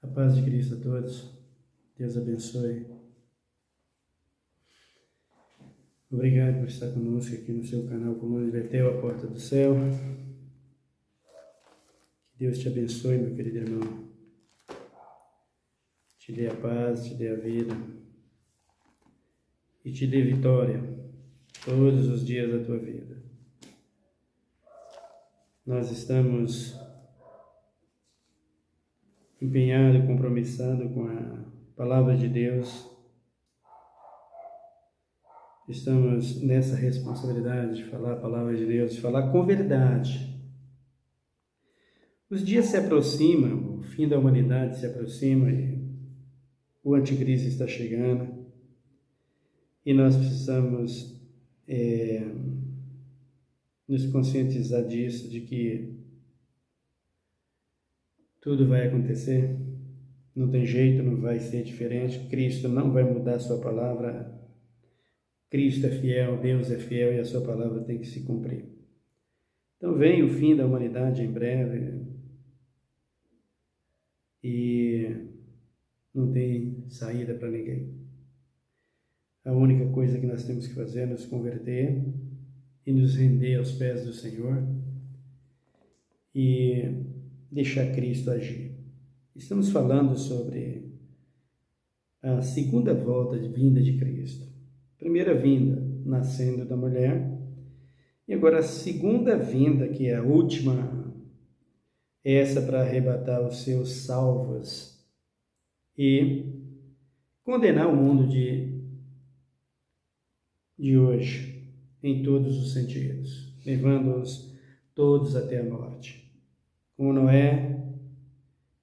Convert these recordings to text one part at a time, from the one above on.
A paz de Cristo a todos. Deus abençoe. Obrigado por estar conosco aqui no seu canal Coluna de Betel, a Porta do Céu. Que Deus te abençoe, meu querido irmão. Te dê a paz, te dê a vida e te dê vitória todos os dias da tua vida. Nós estamos empenhados, compromissados com a Palavra de Deus. Estamos nessa responsabilidade de falar a Palavra de Deus, de falar com verdade. Os dias se aproximam, o fim da humanidade se aproxima e o anticristo está chegando. E nós precisamos nos conscientizar disso, de que tudo vai acontecer, não tem jeito, não vai ser diferente. Cristo não vai mudar a sua palavra. Cristo é fiel, Deus é fiel e a sua palavra tem que se cumprir. Então vem o fim da humanidade em breve e não tem saída para ninguém. A única coisa que nós temos que fazer é nos converter e nos render aos pés do Senhor e deixar Cristo agir. Estamos falando sobre a segunda volta de vinda de Cristo. Primeira vinda, nascendo da mulher, e agora a segunda vinda, que é a última, essa para arrebatar os seus salvos e condenar o mundo de hoje, em todos os sentidos, levando-os todos até a morte. Como Noé,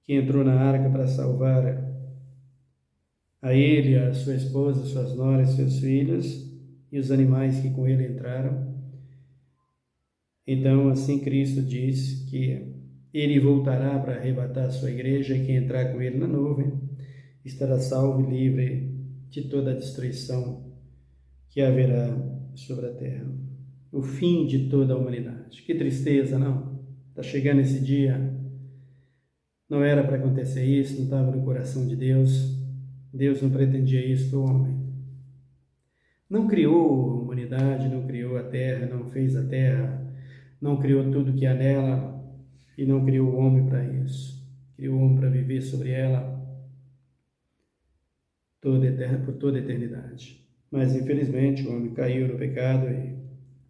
que entrou na arca para salvar a ele, a sua esposa, suas noras, seus filhos e os animais que com ele entraram. Então, assim Cristo diz que ele voltará para arrebatar a sua igreja e quem entrar com ele na nuvem estará salvo e livre de toda a destruição que haverá sobre a terra. O fim de toda a humanidade. Que tristeza, não? Está chegando esse dia. Não era para acontecer isso, não estava no coração de Deus. Deus não pretendia isso para o homem. Não criou a humanidade, não criou a terra, não fez a terra, não criou tudo que há nela e não criou o homem para isso. Criou o homem para viver sobre ela por toda a eternidade. Mas, infelizmente, o homem caiu no pecado e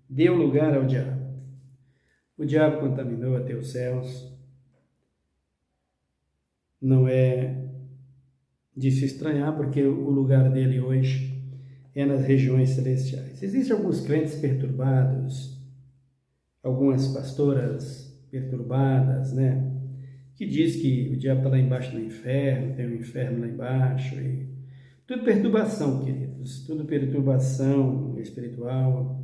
deu lugar ao diabo. O diabo contaminou até os céus. Não é de se estranhar, porque o lugar dele hoje é nas regiões celestiais. Existem alguns crentes perturbados, algumas pastoras perturbadas, né? Que diz que o diabo está lá embaixo no inferno, tem um inferno lá embaixo. E tudo perturbação, queridos. Tudo perturbação espiritual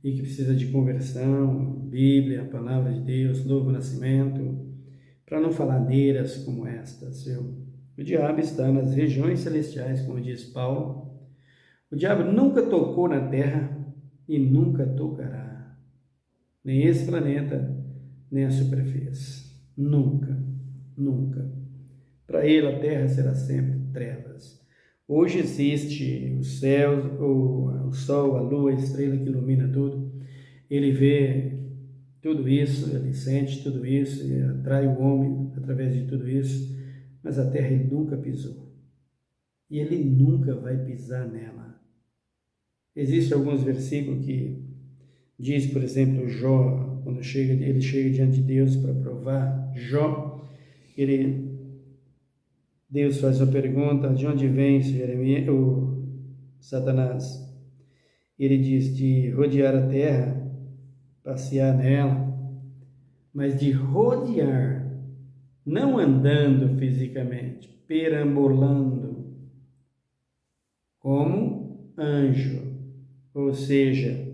e que precisa de conversão, Bíblia, a palavra de Deus, novo nascimento, para não falar neiras como estas, viu? O diabo está nas regiões celestiais, como diz Paulo. O diabo nunca tocou na terra e nunca tocará. Nem esse planeta, nem a superfície. Nunca, nunca. Para ele a terra será sempre trevas. Hoje existe o céu, o sol, a lua, a estrela que ilumina tudo. Ele vê tudo isso, ele sente tudo isso e atrai o homem através de tudo isso. Mas a terra ele nunca pisou. E ele nunca vai pisar nela. Existem alguns versículos que diz, por exemplo, Jó, quando ele chega diante de Deus para provar Jó, Deus faz uma pergunta: de onde vem o Satanás? Ele diz de rodear a terra, passear nela, mas de rodear, não andando fisicamente, perambulando, como anjo. Ou seja,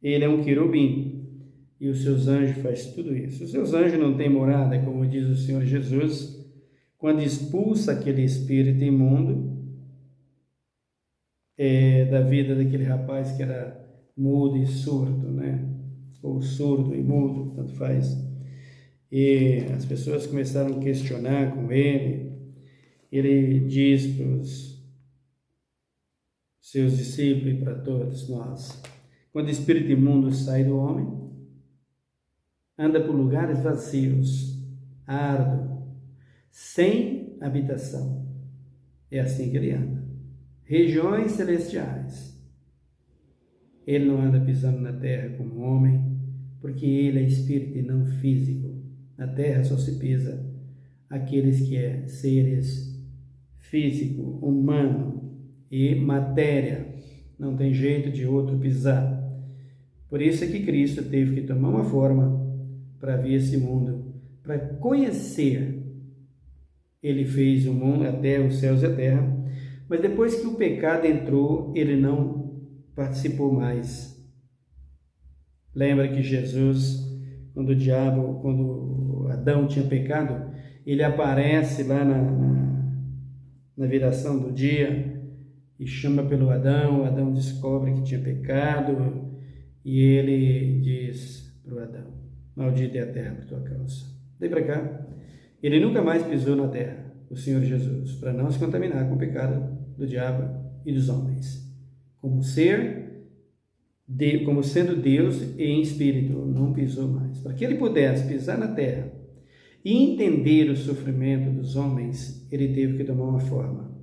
ele é um querubim e os seus anjos fazem tudo isso. Os seus anjos não têm morada, como diz o Senhor Jesus, quando expulsa aquele espírito imundo da vida daquele rapaz que era mudo e surdo, né? Ou surdo e mudo, tanto faz. E as pessoas começaram a questionar com ele, ele diz para os seus discípulos e para todos nós: quando o espírito imundo sai do homem, anda por lugares vazios, árduo, sem habitação. É assim que ele anda. Regiões celestiais. Ele não anda pisando na terra como homem, porque ele é espírito e não físico. Na terra só se pisa aqueles que é seres físico, humano e matéria. Não tem jeito de outro pisar. Por isso é que Cristo teve que tomar uma forma para vir esse mundo, para conhecer. Ele fez o mundo, a terra, os céus e a terra, mas depois que o pecado entrou, ele não participou mais. Lembra que Jesus, quando Adão tinha pecado, ele aparece lá na viração do dia e chama pelo Adão. O Adão descobre que tinha pecado e ele diz para o Adão: maldita é a terra por tua causa. Vem para cá. Ele nunca mais pisou na terra, o Senhor Jesus, para não se contaminar com o pecado do diabo e dos homens. Como sendo Deus e em espírito, não pisou mais. Para que ele pudesse pisar na terra e entender o sofrimento dos homens, ele teve que tomar uma forma.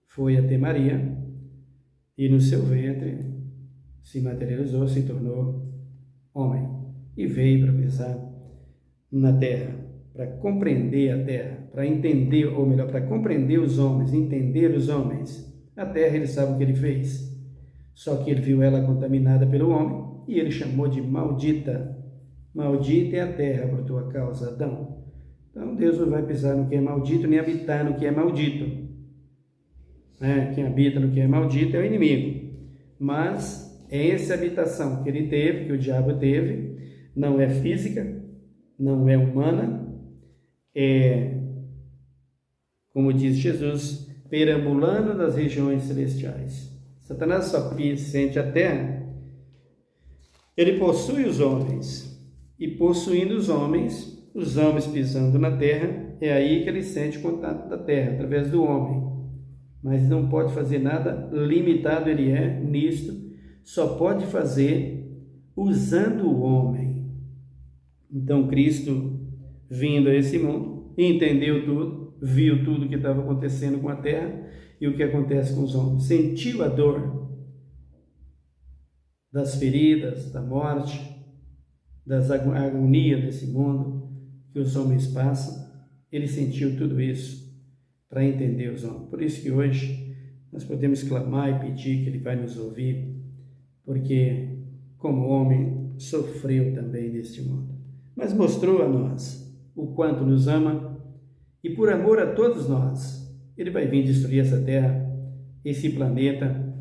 Foi até Maria e no seu ventre se materializou, se tornou homem e veio para pisar na terra, para compreender a terra, para entender, ou melhor, para compreender os homens, entender os homens. A terra, ele sabe o que ele fez. Só que ele viu ela contaminada pelo homem e ele chamou de maldita. Maldita é a terra por tua causa, Adão. Então Deus não vai pisar no que é maldito, nem habitar no que é maldito. Quem habita no que é maldito é o inimigo. Mas essa habitação que ele teve, que o diabo teve, não é física, não é humana, é, como diz Jesus, perambulando nas regiões celestiais. Satanás só sente a terra, ele possui os homens, e possuindo os homens pisando na terra, é aí que ele sente o contato da terra, através do homem. Mas não pode fazer nada, limitado ele é nisto, só pode fazer usando o homem. Então Cristo, vindo a esse mundo, entendeu tudo, viu tudo que estava acontecendo com a terra e o que acontece com os homens. Sentiu a dor das feridas, da morte, das agonias desse mundo que os homens passam. Ele sentiu tudo isso para entender os homens. Por isso que hoje nós podemos clamar e pedir que Ele vai nos ouvir, porque como homem sofreu também neste mundo, mas mostrou a nós o quanto nos ama e por amor a todos nós, Ele vai vir destruir essa terra, esse planeta,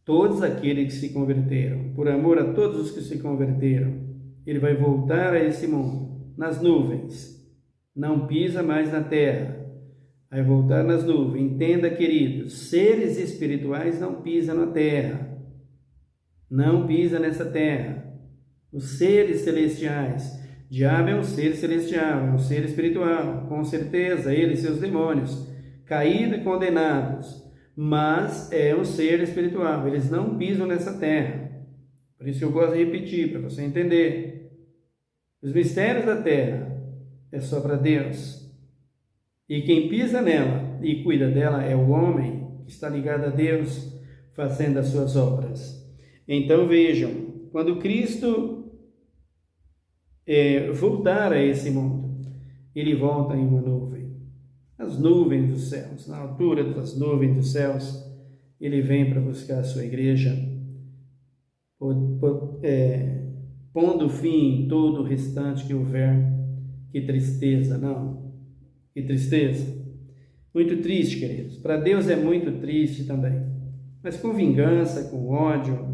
todos aqueles que se converteram, por amor a todos os que se converteram. Ele vai voltar a esse mundo, nas nuvens, não pisa mais na terra, vai voltar nas nuvens. Entenda, queridos, seres espirituais não pisam na terra, não pisa nessa terra. Os seres celestiais, diabo é um ser celestial, é um ser espiritual, com certeza, ele e seus demônios, caídos e condenados, mas é um ser espiritual, eles não pisam nessa terra. Por isso eu gosto de repetir, para você entender. Os mistérios da terra é só para Deus. E quem pisa nela e cuida dela é o homem que está ligado a Deus, fazendo as suas obras. Então vejam, quando Cristo voltar a esse mundo, ele volta em uma nuvem, as nuvens dos céus, na altura das nuvens dos céus, ele vem para buscar a sua igreja, pondo fim em todo o restante que houver. Que tristeza, não? Que tristeza. Muito triste, queridos. Para Deus é muito triste também. Mas com vingança, com ódio,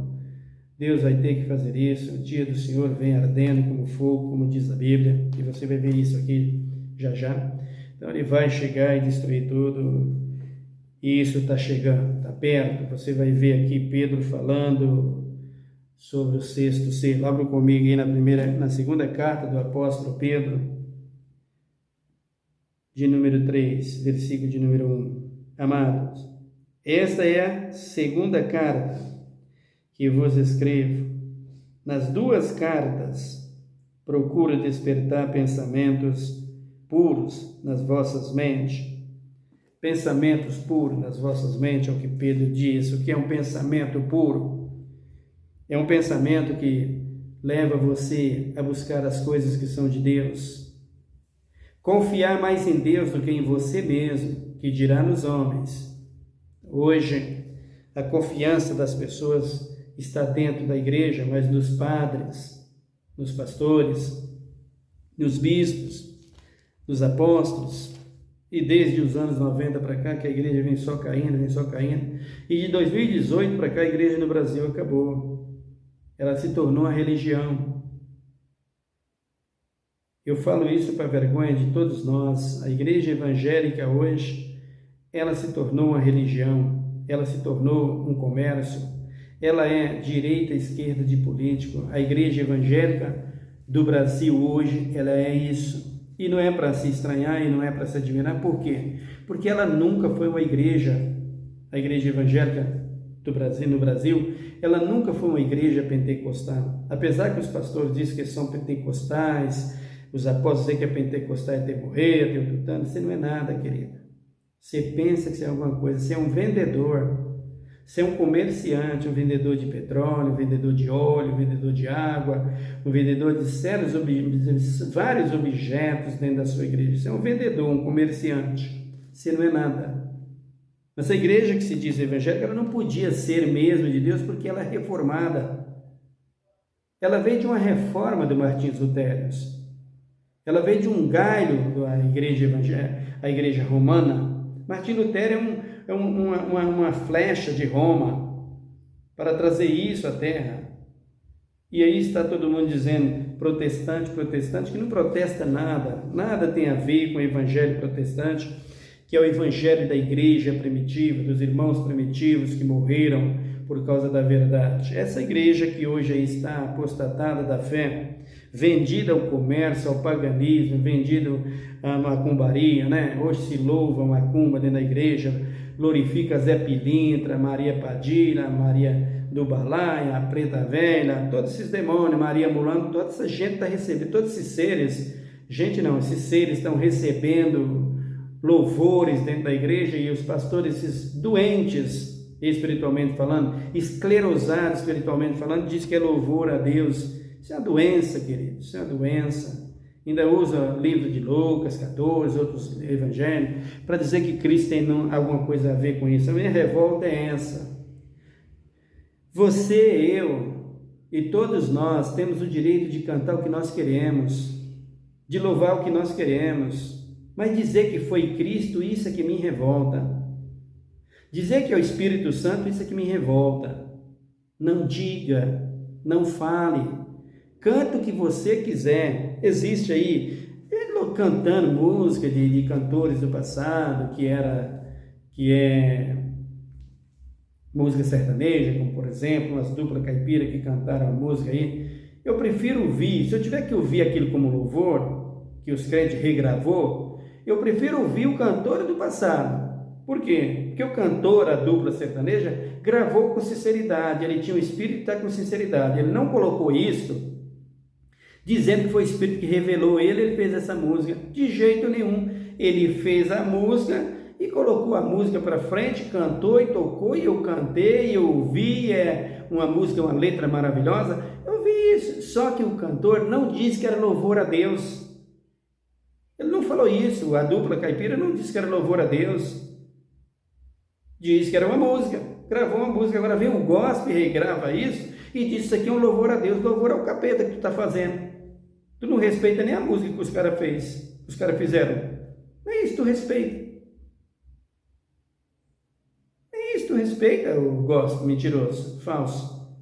Deus vai ter que fazer isso. O dia do Senhor vem ardendo como fogo, como diz a Bíblia. E você vai ver isso aqui já já. Então ele vai chegar e destruir tudo. E isso está chegando, está perto. Você vai ver aqui Pedro falando sobre o sexto selo. Abra comigo aí na segunda carta do apóstolo Pedro. de número 3, versículo de número 1. Amados, esta é a segunda carta que vos escrevo. Nas duas cartas, procuro despertar pensamentos puros nas vossas mentes. Pensamentos puros nas vossas mentes, é o que Pedro diz. O que é um pensamento puro? É um pensamento que leva você a buscar as coisas que são de Deus. Confiar mais em Deus do que em você mesmo, que dirá nos homens. Hoje, a confiança das pessoas está dentro da igreja, mas nos padres, nos pastores, nos bispos, nos apóstolos. E desde os anos 90 para cá, que a igreja vem só caindo. E de 2018 para cá, a igreja no Brasil acabou. Ela se tornou uma religião. Eu falo isso para a vergonha de todos nós. A igreja evangélica hoje, ela se tornou uma religião. Ela se tornou um comércio. Ela é direita, esquerda de político. A igreja evangélica do Brasil hoje, ela é isso. E não é para se estranhar e não é para se admirar. Por quê? Porque ela nunca foi uma igreja, a igreja evangélica do Brasil, no Brasil, ela nunca foi uma igreja pentecostal. Apesar que os pastores dizem que são pentecostais, os apóstolos dizem que é pentecostal é temorreiro, tem tutano. Você não é nada, querida. Você pensa que você é alguma coisa, você é um vendedor. Você é um comerciante, um vendedor de petróleo, um vendedor de óleo, um vendedor de água, um vendedor de vários objetos dentro da sua igreja. Você é um vendedor, um comerciante. Você não é nada. Essa igreja que se diz evangélica, ela não podia ser mesmo de Deus porque ela é reformada. Ela veio de uma reforma do Martins Lutero. Ela veio de um galho da igreja evangélica, a igreja romana. Martim Lutero é uma flecha de Roma para trazer isso à terra. E aí está todo mundo dizendo protestante, que não protesta nada, nada tem a ver com o evangelho protestante, que é o evangelho da igreja primitiva, dos irmãos primitivos que morreram por causa da verdade. Essa igreja que hoje aí está apostatada da fé, vendida ao comércio, ao paganismo, vendido à macumbaria, né? Hoje se louva a macumba dentro da igreja, glorifica Zé Pilintra, Maria Padilha, Maria do Balaia, a Preta Velha, todos esses demônios, Maria Mulambo, toda essa gente está recebendo, todos esses seres, esses seres estão recebendo louvores dentro da igreja, e os pastores, esses doentes espiritualmente falando, esclerosados espiritualmente falando, diz que é louvor a Deus. Isso é uma doença, querido, isso é uma doença. Ainda usa livro de Lucas 14, outros evangelhos, para dizer que Cristo tem alguma coisa a ver com isso. A minha revolta é essa. Você, eu e todos nós temos o direito de cantar o que nós queremos, de louvar o que nós queremos, mas dizer que foi Cristo, isso é que me revolta. Dizer que é o Espírito Santo, isso é que me revolta. Não diga, não fale, canta o que você quiser. Existe aí, cantando música de cantores do passado, que é música sertaneja, como por exemplo, umas duplas caipira que cantaram a música aí. Eu prefiro ouvir, se eu tiver que ouvir aquilo como louvor, que os crentes regravou, eu prefiro ouvir o cantor do passado. Por quê? Porque o cantor, a dupla sertaneja, gravou com sinceridade, ele tinha o Espírito e está com sinceridade. Ele não colocou isso dizendo que foi o Espírito que revelou ele fez essa música. De jeito nenhum. Ele fez a música e colocou a música para frente, cantou e tocou, e eu cantei, eu ouvi, é uma música, uma letra maravilhosa. Eu vi isso, só que o cantor não disse que era louvor a Deus. Ele não falou isso, a dupla caipira não disse que era louvor a Deus. Diz que era uma música, gravou uma música, agora vem o gospel e regrava isso e diz: isso aqui é um louvor a Deus. Louvor ao capeta que tu está fazendo. Tu não respeita nem a música que os caras fizeram. Nem isso tu respeita. Nem isso tu respeita, o gospel mentiroso, falso.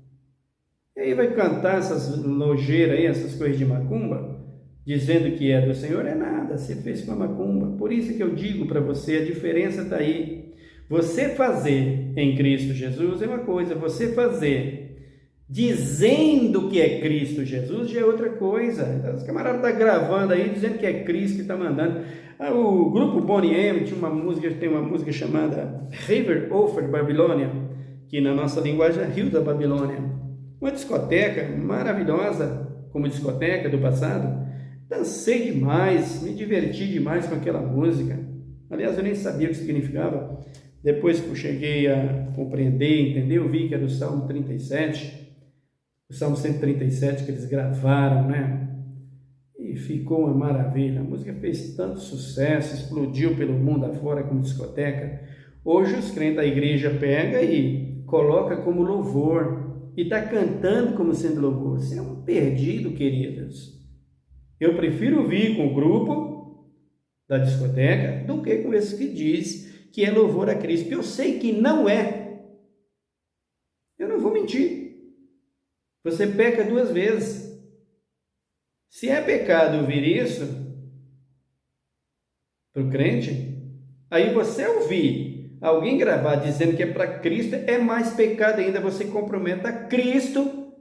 E aí vai cantar essas nojeiras aí, essas coisas de macumba, dizendo que é do Senhor. É nada, você fez com a macumba. Por isso que eu digo para você, a diferença está aí. Você fazer em Cristo Jesus é uma coisa, você fazer dizendo que é Cristo Jesus, já é outra coisa. Então, os camaradas estão gravando aí, dizendo que é Cristo que está mandando. O grupo Boney M tem uma música chamada River Over Babilônia, que na nossa linguagem é Rio da Babilônia. Uma discoteca maravilhosa, como discoteca do passado. Dancei demais, me diverti demais com aquela música. Aliás, eu nem sabia o que significava. Depois que eu cheguei a compreender, entender, eu vi que era o Salmo 37, o Salmo 137 que eles gravaram, né? E ficou uma maravilha. A música fez tanto sucesso, explodiu pelo mundo afora como discoteca. Hoje os crentes da igreja pegam e coloca como louvor e está cantando como sendo louvor. Você é um perdido, queridos. Eu prefiro vir com o grupo da discoteca do que com esse que diz que é louvor a Cristo, porque eu sei que não é. Eu não vou mentir. Você peca duas vezes. Se é pecado ouvir isso para o crente, aí você ouvir alguém gravar dizendo que é para Cristo, é mais pecado ainda. Você compromete a Cristo,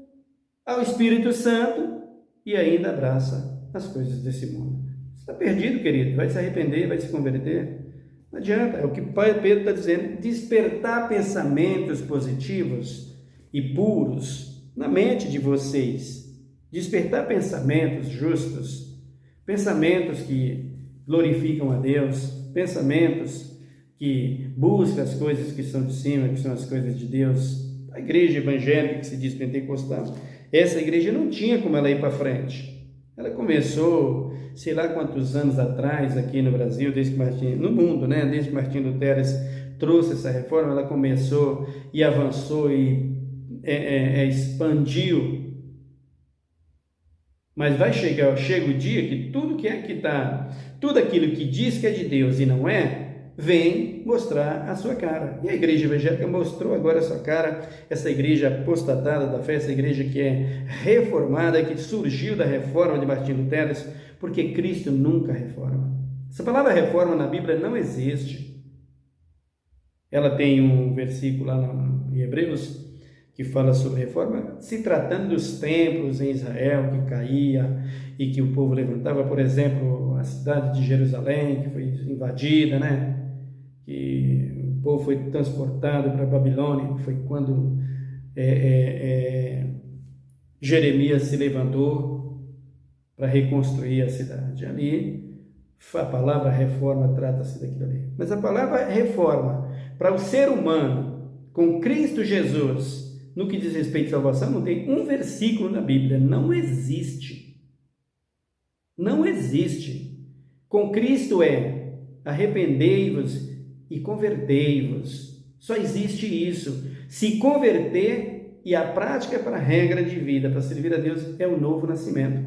ao Espírito Santo e ainda abraça as coisas desse mundo. Você está perdido, querido. Vai se arrepender, vai se converter. Não adianta. É o que Pedro está dizendo. Despertar pensamentos positivos e puros na mente de vocês, despertar pensamentos justos, pensamentos que glorificam a Deus, pensamentos que buscam as coisas que são de cima, que são as coisas de Deus. A igreja evangélica que se diz pentecostal, essa igreja não tinha como ela ir para frente. Ela começou, sei lá quantos anos atrás aqui no Brasil, no mundo, né? Desde que Martim Lutero trouxe essa reforma, ela começou e avançou e expandiu, mas chega o dia que tudo aquilo que diz que é de Deus e não é, vem mostrar a sua cara. E a igreja evangélica mostrou agora a sua cara, essa igreja apostatada da fé, essa igreja que é reformada, que surgiu da reforma de Martim Lutero, porque Cristo nunca reforma. Essa palavra reforma na Bíblia não existe. Ela tem um versículo lá em Hebreus que fala sobre reforma, se tratando dos templos em Israel que caía e que o povo levantava, por exemplo, a cidade de Jerusalém, que foi invadida, né? Que o povo foi transportado para a Babilônia, que foi quando Jeremias se levantou para reconstruir a cidade. Ali, a palavra reforma trata-se daquilo ali. Mas a palavra reforma, para o ser humano, com Cristo Jesus, no que diz respeito à salvação, não tem um versículo na Bíblia. Não existe. Não existe. Com Cristo é arrependei-vos e convertei-vos. Só existe isso. Se converter, e a prática é para a regra de vida, para servir a Deus, é o novo nascimento.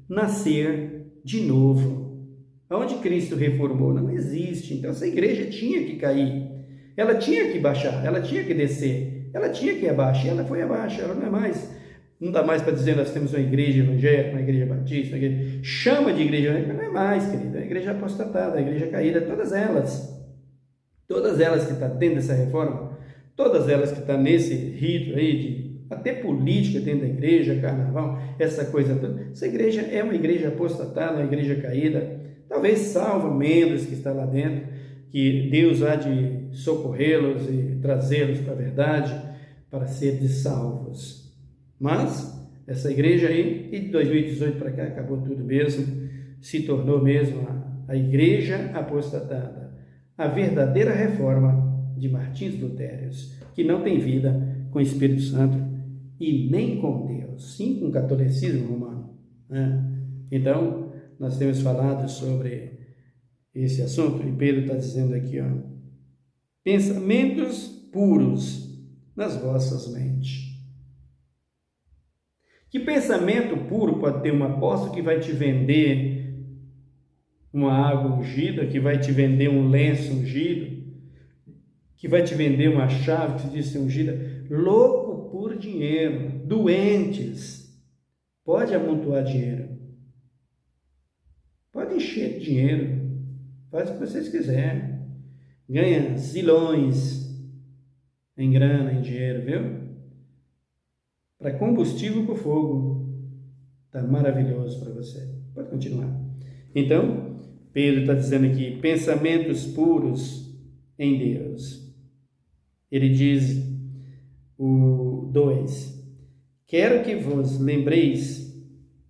Nascer de novo. Aonde Cristo reformou? Não existe. Então essa igreja tinha que cair. Ela tinha que baixar, ela tinha que descer. Ela tinha que ir abaixo, e ela foi abaixo, ela não é mais, não dá mais para dizer nós temos uma igreja evangélica, uma igreja batista, uma igreja, chama de igreja evangélica, não é mais, querida, é a igreja apostatada, a igreja caída, todas elas que estão dentro dessa reforma, todas elas que estão nesse rito aí, até política dentro da igreja, carnaval, essa coisa toda, essa igreja é uma igreja apostatada, uma igreja caída, talvez salva membros que estão lá dentro, que Deus há de socorrê-los e trazê-los para a verdade, para serem salvos. Mas essa igreja aí, e de 2018 para cá, acabou tudo mesmo, se tornou mesmo a igreja apostatada, a verdadeira reforma de Martins Lutero, que não tem vida com o Espírito Santo e nem com Deus, sim com o catolicismo romano, né? Então, nós temos falado sobre esse assunto, e Pedro está dizendo aqui, ó, pensamentos puros nas vossas mentes. Que pensamento puro pode ter um apóstolo que vai te vender uma água ungida, que vai te vender um lenço ungido, que vai te vender uma chave que se diz ser ungida, louco por dinheiro, doentes, pode amontoar dinheiro, pode encher de dinheiro, faz o que vocês quiserem, ganha zilhões em grana, em dinheiro, viu? para combustível para o fogo. Está maravilhoso para você. Pode continuar. Então, Pedro está dizendo aqui, pensamentos puros em Deus. Ele diz, o 2, quero que vos lembreis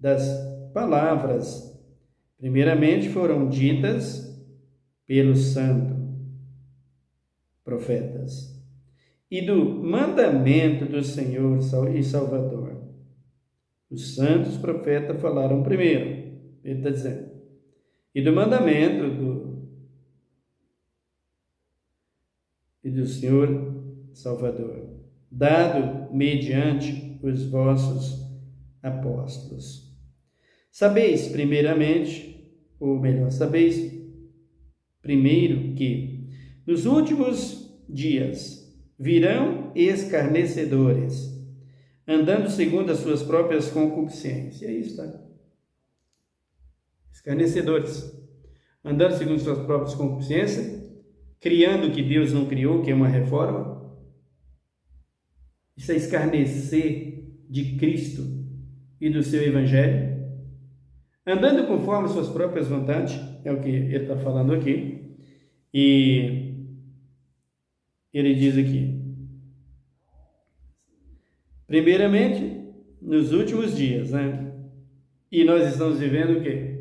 das palavras, primeiramente foram ditas pelos santos profetas, e do mandamento do Senhor e Salvador. Os santos profetas falaram primeiro, ele está dizendo, e do mandamento do Senhor Salvador, dado mediante os vossos apóstolos. Sabeis primeiramente, ou melhor, sabeis primeiro que nos últimos dias virão escarnecedores, andando segundo as suas próprias concupiscências. É isso, tá? Escarnecedores, andando segundo as suas próprias concupiscências, criando o que Deus não criou, que é uma reforma. Isso é escarnecer de Cristo e do seu Evangelho, andando conforme suas próprias vontades, é o que ele está falando aqui, e ele diz aqui, primeiramente, nos últimos dias, né? E nós estamos vivendo o quê?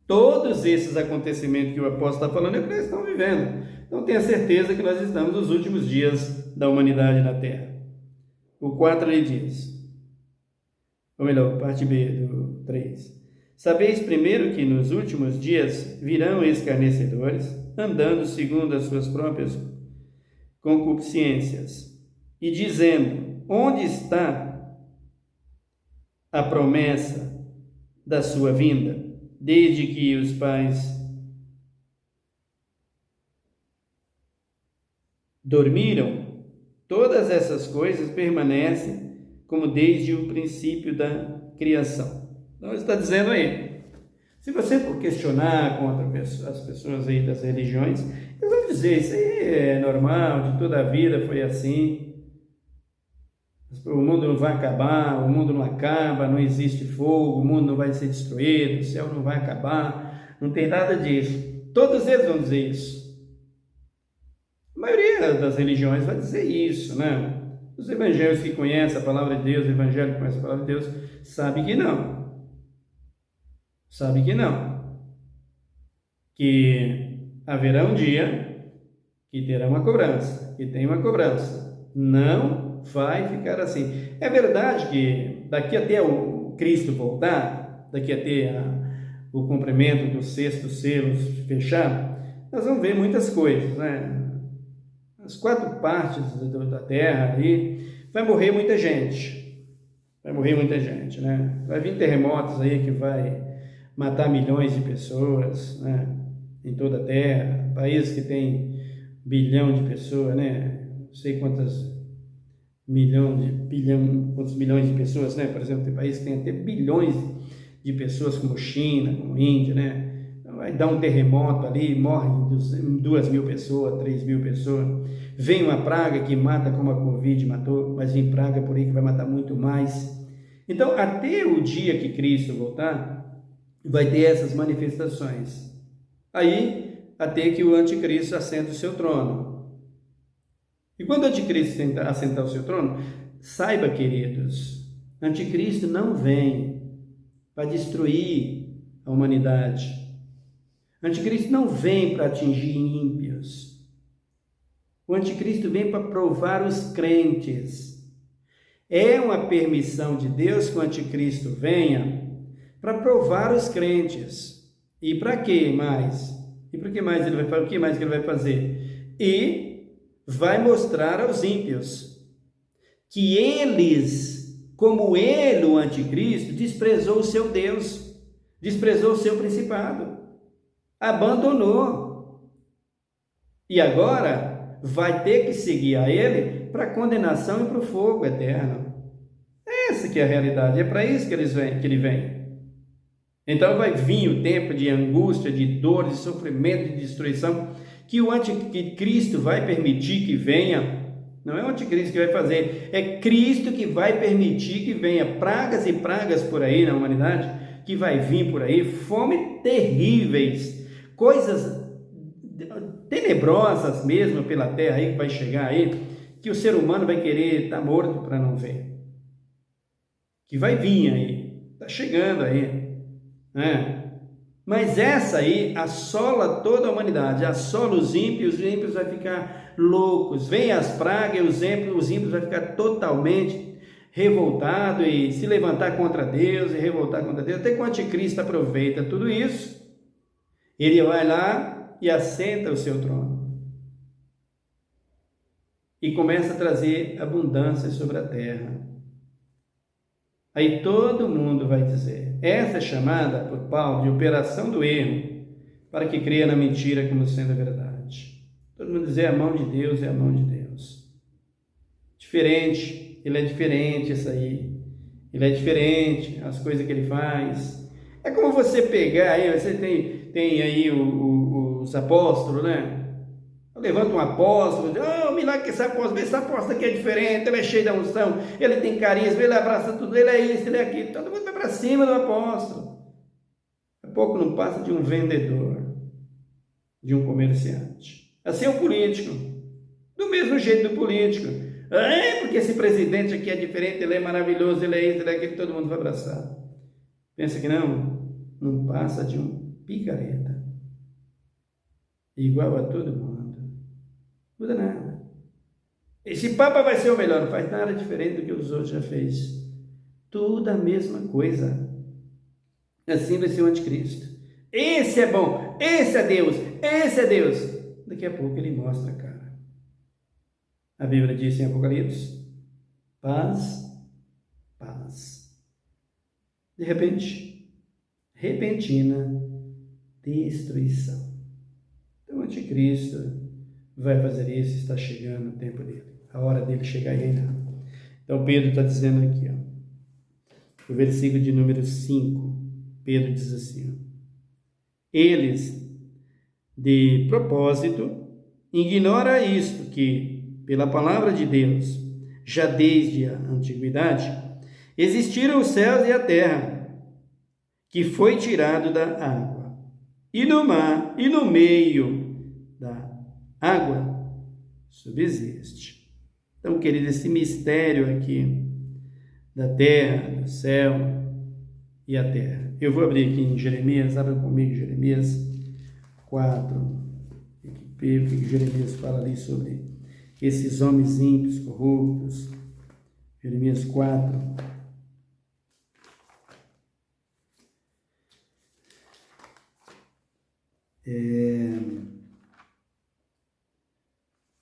Todos esses acontecimentos que o apóstolo está falando é o que nós estamos vivendo. Então tenha certeza que nós estamos nos últimos dias da humanidade na Terra. O 4 ele diz, ou melhor, parte B do 3. Sabeis primeiro que nos últimos dias virão escarnecedores, andando segundo as suas próprias concupiscências, e dizendo, onde está a promessa da sua vinda? Desde que os pais dormiram, todas essas coisas permanecem como desde o princípio da criação. Então, ele está dizendo aí, se você for questionar contra as pessoas aí das religiões, eles vão dizer, isso aí é normal, de toda a vida foi assim, o mundo não vai acabar, o mundo não acaba, não existe fogo, o mundo não vai ser destruído, o céu não vai acabar, não tem nada disso. Todos eles vão dizer isso. A maioria das religiões vai dizer isso, né? Os evangelhos que conhecem a palavra de Deus, o evangelho que conhece a palavra de Deus, sabe que não. Sabe que não. Que haverá um dia que terá uma cobrança, que tem uma cobrança. Não vai ficar assim. É verdade que daqui até o Cristo voltar, daqui até o cumprimento dos 6º selos fechar, nós vamos ver muitas coisas, né? As 4 partes da Terra aí, vai morrer muita gente. Vai morrer muita gente, né? Vai vir terremotos aí que vai matar milhões de pessoas, né? Em toda a Terra. Países que tem 1 bilhão de pessoas, né? Não sei quantos milhões de pessoas, né? Por exemplo, tem países que tem até bilhões de pessoas, como China, como Índia, né? Vai dar um terremoto ali, morre 2.000 pessoas, 3.000 pessoas. Vem uma praga que mata como a Covid matou, mas vem praga por aí que vai matar muito mais. Então, até o dia que Cristo voltar, vai ter essas manifestações. Aí, até que o anticristo assenta o seu trono. E quando o anticristo assentar o seu trono, saiba, queridos, anticristo não vem para destruir a humanidade. Anticristo não vem para atingir ímpios. O anticristo vem para provar os crentes. É uma permissão de Deus que o anticristo venha para provar os crentes. E para quê mais? E para que mais ele vai fazer? O que mais que ele vai fazer? E vai mostrar aos ímpios que eles, como ele, o anticristo, desprezou o seu Deus, desprezou o seu principado, abandonou. E agora vai ter que seguir a ele para a condenação e para o fogo eterno. Essa que é a realidade, é para isso que ele vem. Então vai vir o tempo de angústia, de dor, de sofrimento, de destruição, que Cristo vai permitir que venha Não é o anticristo que vai fazer, é Cristo que vai permitir que venha pragas e pragas por aí na humanidade, que vai vir por aí, fome terríveis, coisas tenebrosas mesmo pela terra aí que vai chegar aí, que o ser humano vai querer estar morto para não ver. Que vai vir aí, está chegando aí, né? Mas essa aí assola toda a humanidade, assola os ímpios vão ficar loucos, vem as pragas e os ímpios vão ficar totalmente revoltados e se levantar contra Deus e revoltar contra Deus, até que o anticristo aproveita tudo isso, ele vai lá e assenta o seu trono e começa a trazer abundância sobre a terra. Aí todo mundo vai dizer, essa é chamada por Paulo de operação do erro, para que creia na mentira como sendo a verdade. Todo mundo dizer, a mão de Deus é a mão de Deus. Diferente, ele é diferente isso aí. Ele é diferente, as coisas que ele faz. É como você pegar aí, você tem aí os apóstolos, né? Levanta um apóstolo, o milagre que esse apóstolo aqui é diferente, ele é cheio da unção, ele tem carisma, ele abraça tudo, ele é isso, ele é aquilo, todo mundo vai para cima do apóstolo. Daqui a pouco não passa de um vendedor, de um comerciante. Assim é o político, do mesmo jeito do político. Porque esse presidente aqui é diferente, ele é maravilhoso, ele é isso, ele é aquilo, todo mundo vai abraçar. Pensa que não passa de um picareta, igual a todo mundo. Não muda nada. Esse Papa vai ser o melhor, não faz nada diferente do que os outros já fez. Tudo a mesma coisa. Assim vai ser o anticristo. Esse é bom, esse é Deus, esse é Deus. Daqui a pouco ele mostra a cara. A Bíblia diz em Apocalipse, paz, paz. De repente, repentina destruição. Então o anticristo vai fazer isso, está chegando o tempo dele, a hora dele chegar e reinar. Então Pedro está dizendo aqui, ó, o versículo de número 5, Pedro diz assim, ó, eles, de propósito, ignora isto, que, pela palavra de Deus, já desde a antiguidade, existiram os céus e a terra, que foi tirado da água, e no mar, e no meio da água subsiste. Então, querido, esse mistério aqui da terra, do céu e a terra. Eu vou abrir aqui em Jeremias, abra comigo Jeremias 4. O que Jeremias fala ali sobre esses homens ímpios, corruptos. Jeremias 4.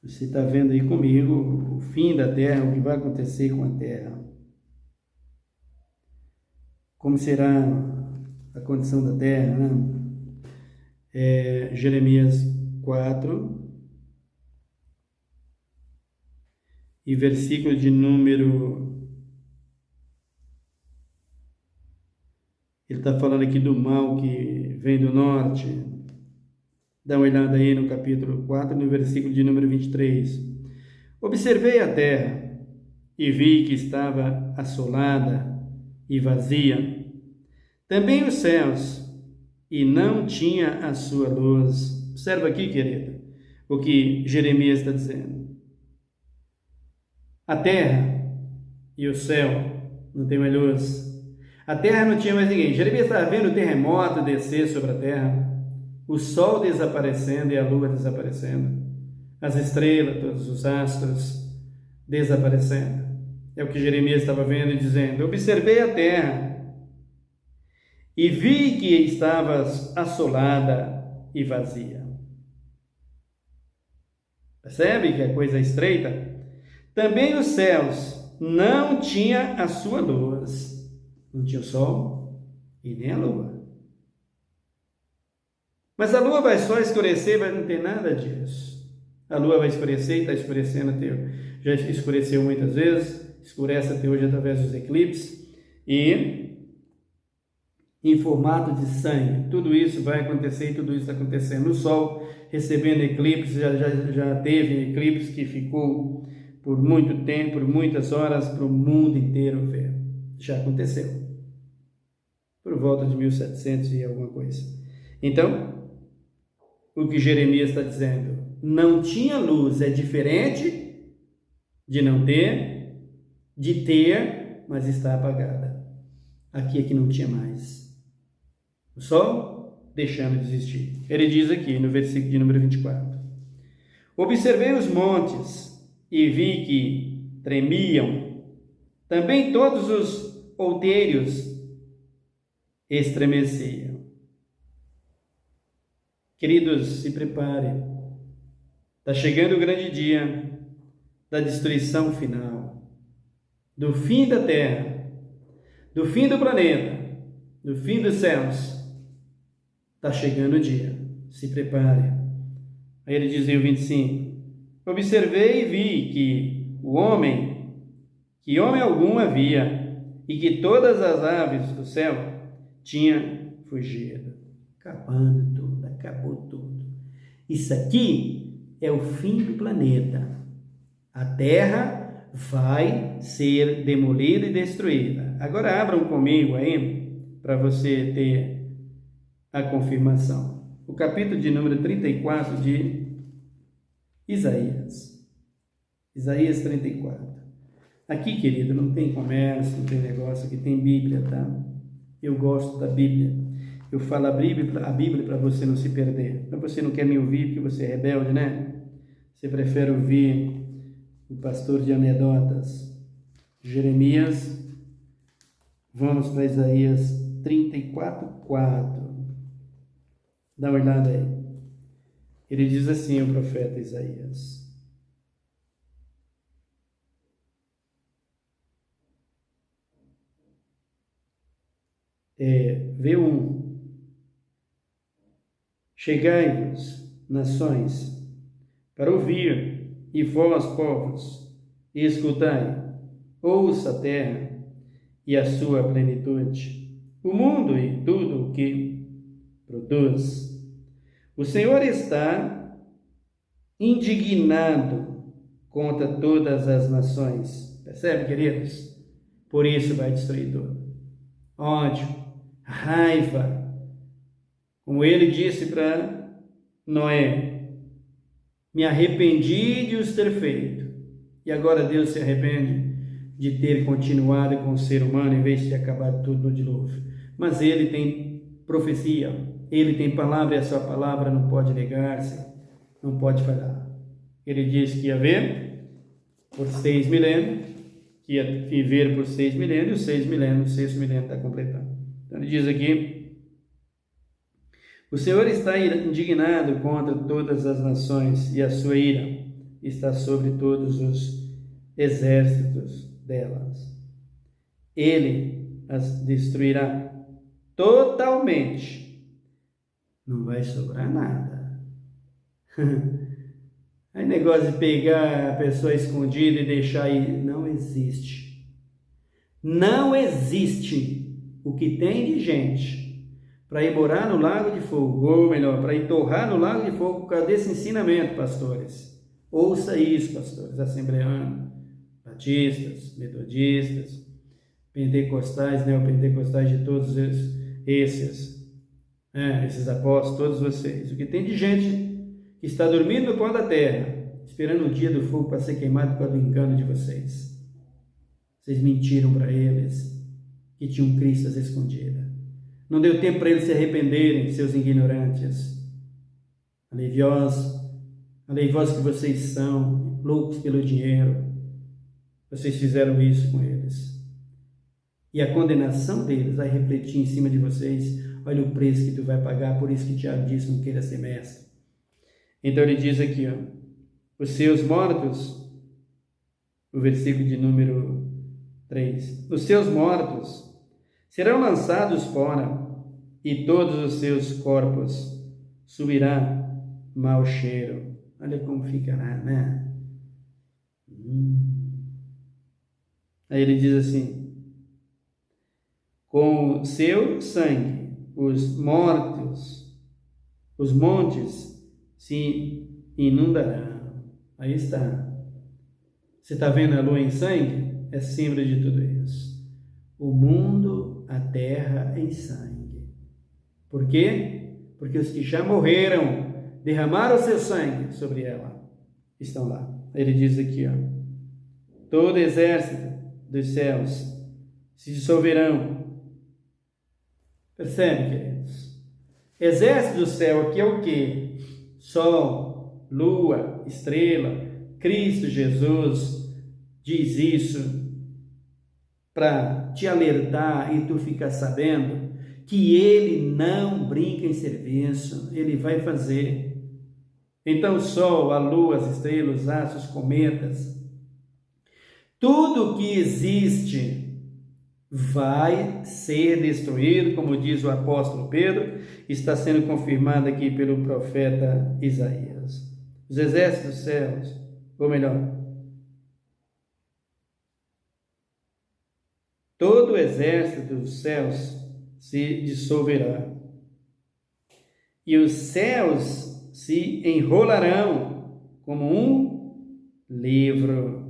Você está vendo aí comigo o fim da terra, o que vai acontecer com a terra. Como será a condição da terra, né? Jeremias 4, e versículo de número... Ele está falando aqui do mal que vem do norte. Dá uma olhada aí no capítulo 4, no versículo de número 23. Observei a terra e vi que estava assolada e vazia. Também os céus, e não tinha a sua luz. Observa aqui, querido, o que Jeremias está dizendo. A terra e o céu não tem mais luz. A terra não tinha mais ninguém. Jeremias estava vendo o terremoto descer sobre a terra, o sol desaparecendo e a lua desaparecendo, as estrelas, todos os astros desaparecendo. É o que Jeremias estava vendo e dizendo: observei a terra e vi que estava assolada e vazia. Percebe que a coisa é estreita? Também os céus não tinha a sua luz, não tinha o sol e nem a lua. Mas a lua vai só escurecer, mas não tem nada disso. A lua vai escurecer e está escurecendo até hoje. Já escureceu muitas vezes, escurece até hoje através dos eclipses e em formato de sangue. Tudo isso vai acontecer e tudo isso está acontecendo. O Sol recebendo eclipses, já teve eclipse que ficou por muito tempo, por muitas horas, para o mundo inteiro ver. Já aconteceu. Por volta de 1700 e alguma coisa. Então, o que Jeremias está dizendo? Não tinha luz, é diferente de não ter, de ter, mas está apagada. Aqui é que não tinha mais. O sol deixando de existir. Ele diz aqui no versículo de número 24. Observei os montes e vi que tremiam. Também todos os outeiros estremeciam. Queridos, se preparem. Está chegando o grande dia da destruição final, do fim da terra, do fim do planeta, do fim dos céus. Está chegando o dia. Se prepare. Aí ele dizia o 25. Observei e vi que homem algum havia, e que todas as aves do céu tinham fugido. Acabando tudo, acabou tudo. Isso aqui é o fim do planeta. A Terra vai ser demolida e destruída. Agora abram comigo aí, para você ter a confirmação. O capítulo de número 34 de Isaías. Isaías 34. Aqui, querido, não tem comércio, não tem negócio, aqui tem Bíblia, tá? Eu gosto da Bíblia. Eu falo a Bíblia para você não se perder. Mas você não quer me ouvir porque você é rebelde, né? Você prefere ouvir o pastor de anedotas, Jeremias. Vamos para Isaías 34:4. Dá uma olhada aí. Ele diz assim, o profeta Isaías. V1. Chegai-vos, nações, para ouvir, e vós, povos, e escutai, ouça a terra e a sua plenitude, o mundo e tudo o que produz. O Senhor está indignado contra todas as nações. Percebe, queridos? Por isso vai destruir tudo. Ódio, raiva. Como ele disse para Noé, me arrependi de os ter feito. E agora Deus se arrepende de ter continuado com o ser humano em vez de acabar tudo no dilúvio. Mas ele tem profecia, ele tem palavra e a sua palavra não pode negar-se, não pode falhar. Ele disse que ia ver por 6 milênios, que ia viver por 6 milênios, e os 6 milênios, o 6º milênio está completando. Então ele diz aqui, o Senhor está indignado contra todas as nações, e a sua ira está sobre todos os exércitos delas. Ele as destruirá totalmente. Não vai sobrar nada. Aí negócio de pegar a pessoa escondida e deixar aí, não existe. Não existe o que tem de gente para ir morar no lago de fogo, ou melhor, para ir torrar no lago de fogo por causa desse ensinamento, pastores. Ouça isso, pastores, assembleanos, batistas, metodistas, pentecostais, neopentecostais, de todos esses apóstolos, todos vocês. O que tem de gente que está dormindo no pó da terra, esperando o dia do fogo para ser queimado por causa do engano de vocês. Vocês mentiram para eles que tinham Cristo escondidas. Não deu tempo para eles se arrependerem, seus ignorantes. Aliviosos que vocês são, loucos pelo dinheiro. Vocês fizeram isso com eles. E a condenação deles vai refletir em cima de vocês. Olha o preço que tu vai pagar, por isso que Tiago disse, não queira ser mestre. Então ele diz aqui, os seus mortos, o versículo de número 3, os seus mortos serão lançados fora, e todos os seus corpos subirá mau cheiro. Olha como ficará, né? Aí ele diz assim, com o seu sangue, os montes se inundarão. Aí está. Você está vendo a lua em sangue? É símbolo de tudo isso. O mundo, a terra em sangue. Por quê? Porque os que já morreram, derramaram o seu sangue sobre ela, estão lá. Ele diz aqui, ó, todo exército dos céus se dissolverão. Percebe, queridos? Exército do céu aqui é o quê? Sol, lua, estrela. Cristo Jesus diz isso para te alertar e tu ficar sabendo que ele não brinca em serviço, ele vai fazer. Então o sol, a lua, as estrelas, os astros, os cometas, tudo que existe vai ser destruído, como diz o apóstolo Pedro, está sendo confirmado aqui pelo profeta Isaías. Os exércitos dos céus, ou melhor, todo o exército dos céus se dissolverá, e os céus se enrolarão como um livro.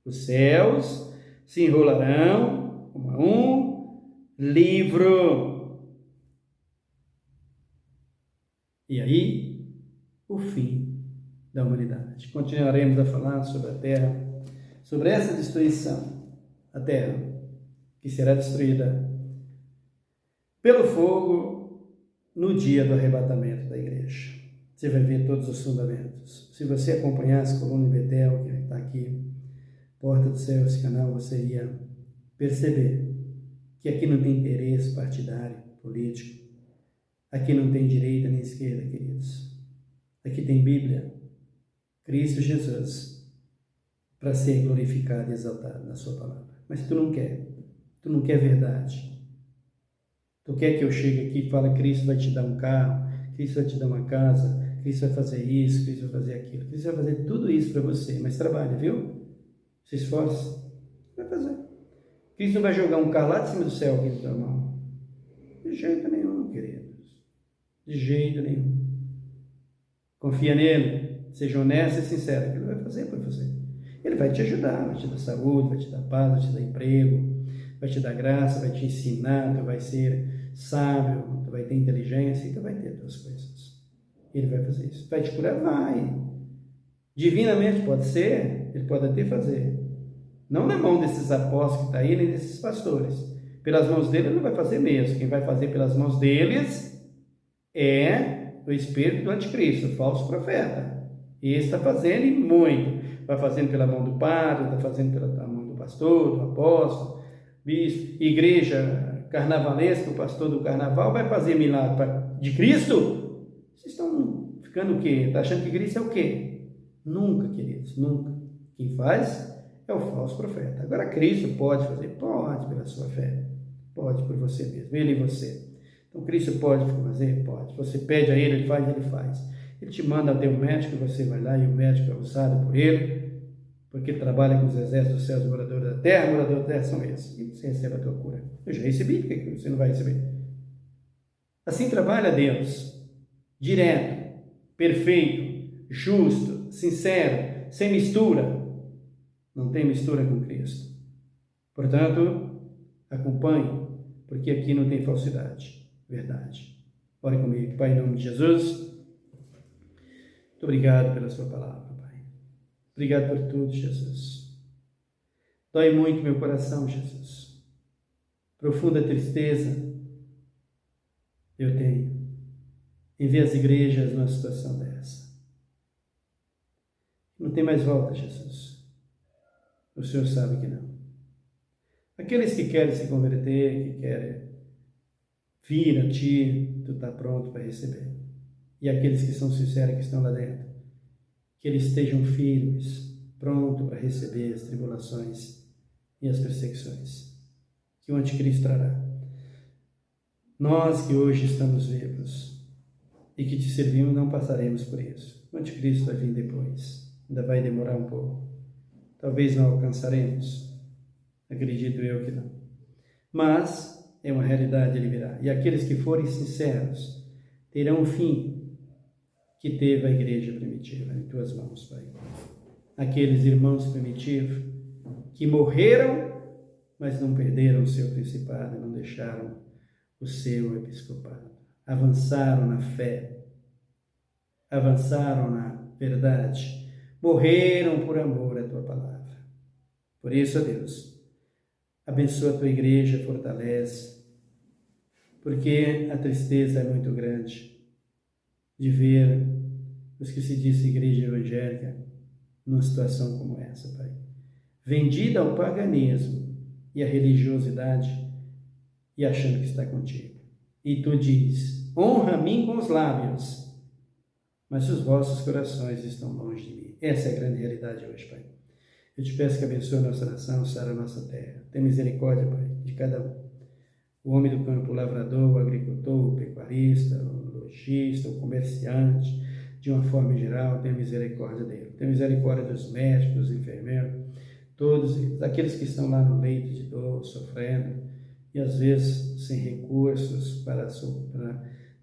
Os céus se enrolarão como um livro. E aí, o fim da humanidade. Continuaremos a falar sobre a terra, sobre essa destruição, a terra, que será destruída pelo fogo no dia do arrebatamento da igreja. Você vai ver todos os fundamentos. Se você acompanhasse a coluna em Betel, que está aqui, Porta do Céu, esse canal, você ia perceber que aqui não tem interesse partidário, político. Aqui não tem direita nem esquerda, queridos. Aqui tem Bíblia, Cristo Jesus, para ser glorificado e exaltado na sua palavra. Mas tu não quer verdade. Tu quer que eu chegue aqui e fale, Cristo vai te dar um carro, Cristo vai te dar uma casa, Cristo vai fazer isso, Cristo vai fazer aquilo. Cristo vai fazer tudo isso para você, mas trabalha, viu? Se esforce, vai fazer. Cristo não vai jogar um carro lá de cima do céu aqui na tua mão. De jeito nenhum, queridos. De jeito nenhum. Confia nele, seja honesto e sincero, que ele vai fazer por você. Ele vai te ajudar, vai te dar saúde, vai te dar paz, vai te dar emprego, vai te dar graça, vai te ensinar, tu vai ser sábio, tu vai ter inteligência e tu vai ter as tuas coisas. Ele vai fazer isso. Vai te curar? Vai. Divinamente pode ser, ele pode até fazer. Não na mão desses apóstolos que estão aí, nem desses pastores. Pelas mãos dele ele não vai fazer mesmo. Quem vai fazer pelas mãos deles é o espírito do anticristo, o falso profeta. E esse está fazendo e muito. Vai fazendo pela mão do padre, está fazendo pela mão do pastor, do apóstolo, bispo, igreja carnavalesca, o pastor do carnaval vai fazer milagre de Cristo? Vocês estão ficando o quê? Está achando que Cristo é o quê? Nunca, queridos, nunca. Quem faz é o falso profeta. Agora Cristo pode fazer? Pode, pela sua fé. Pode por você mesmo, ele e você. Então Cristo pode fazer? Pode. Você pede a ele, ele faz. Ele te manda até o médico, você vai lá e o médico é usado por ele, porque ele trabalha com os exércitos dos céus, moradores da terra são esses. E você recebe a tua cura. Eu já recebi, por que você não vai receber? Assim trabalha Deus. Direto, perfeito, justo, sincero, sem mistura. Não tem mistura com Cristo. Portanto, acompanhe, porque aqui não tem falsidade, verdade. Ore comigo. Pai, em nome de Jesus, muito obrigado pela sua palavra, Pai. Obrigado por tudo, Jesus. Dói muito meu coração, Jesus. Profunda tristeza eu tenho em ver as igrejas numa situação dessa. Não tem mais volta, Jesus. O Senhor sabe que não. Aqueles que querem se converter, que querem vir a Ti, Tu está pronto para receber. E aqueles que são sinceros, que estão lá dentro, que eles estejam firmes, prontos para receber as tribulações e as perseguições que o anticristo trará. Nós que hoje estamos vivos e que Te servimos, não passaremos por isso. O anticristo vai vir depois, ainda vai demorar um pouco. Talvez não alcançaremos, acredito eu que não. Mas é uma realidade, ele virá. E aqueles que forem sinceros terão o fim que teve a igreja primitiva em Tuas mãos, Pai. aqueles irmãos primitivos que morreram, mas não perderam o seu principado, não deixaram o seu episcopado. Avançaram na fé, avançaram na verdade, morreram por amor à tua palavra. Por isso, ó Deus, abençoa a tua igreja, fortalece, porque a tristeza é muito grande de ver os que se diz igreja evangélica numa situação como essa, Pai. Vendida ao paganismo e à religiosidade e achando que está contigo. E tu diz, honra a mim com os lábios, mas os vossos corações estão longe de mim. Essa é a grande realidade hoje, Pai. Eu te peço que abençoe a nossa nação, sara a nossa terra. Tem misericórdia, Pai, de cada um. O homem do campo, o lavrador, o agricultor, o pecuarista, o lojista, o comerciante, de uma forma geral, tenha misericórdia dele. Tenha misericórdia dos médicos, dos enfermeiros, todos eles, aqueles que estão lá no leito de dor, sofrendo, e às vezes sem recursos para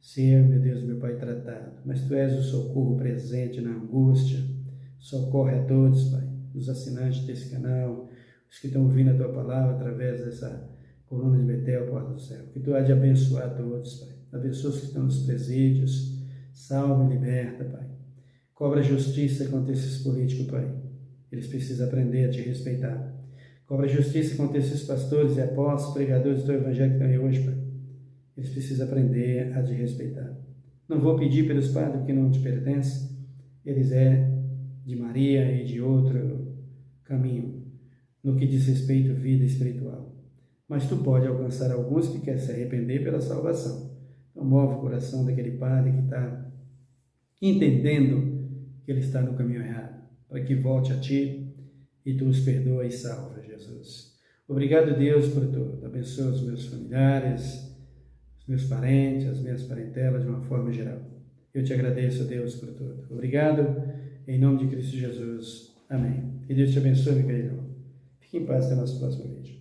ser, meu Deus, meu Pai, tratado. Mas Tu és o socorro presente na angústia. Socorre a todos, Pai, os assinantes desse canal, os que estão ouvindo a Tua palavra através dessa coluna de Betel, porta do céu. Que Tu há de abençoar a todos, Pai. Abençoa os que estão nos presídios. Salva e liberta, Pai. Cobra justiça contra esses políticos, Pai. Eles precisam aprender a Te respeitar. Cobra justiça contra esses pastores e apóstolos, pregadores do Teu Evangelho que estão aí hoje, Pai. Eles precisam aprender a Te respeitar. Não vou pedir pelos padres que não Te pertencem. Eles é de Maria e de outro caminho, no que diz respeito à vida espiritual. Mas Tu pode alcançar alguns que querem se arrepender pela salvação. Então move o coração daquele padre que está entendendo que ele está no caminho errado, para que volte a Ti e Tu os perdoa e salva, Jesus. Obrigado, Deus, por tudo. Abençoa os meus familiares, os meus parentes, as minhas parentelas, de uma forma geral. Eu Te agradeço, Deus, por tudo. Obrigado, em nome de Cristo Jesus. Amém. Que Deus te abençoe, meu querido. Fique em paz até o nosso próximo vídeo.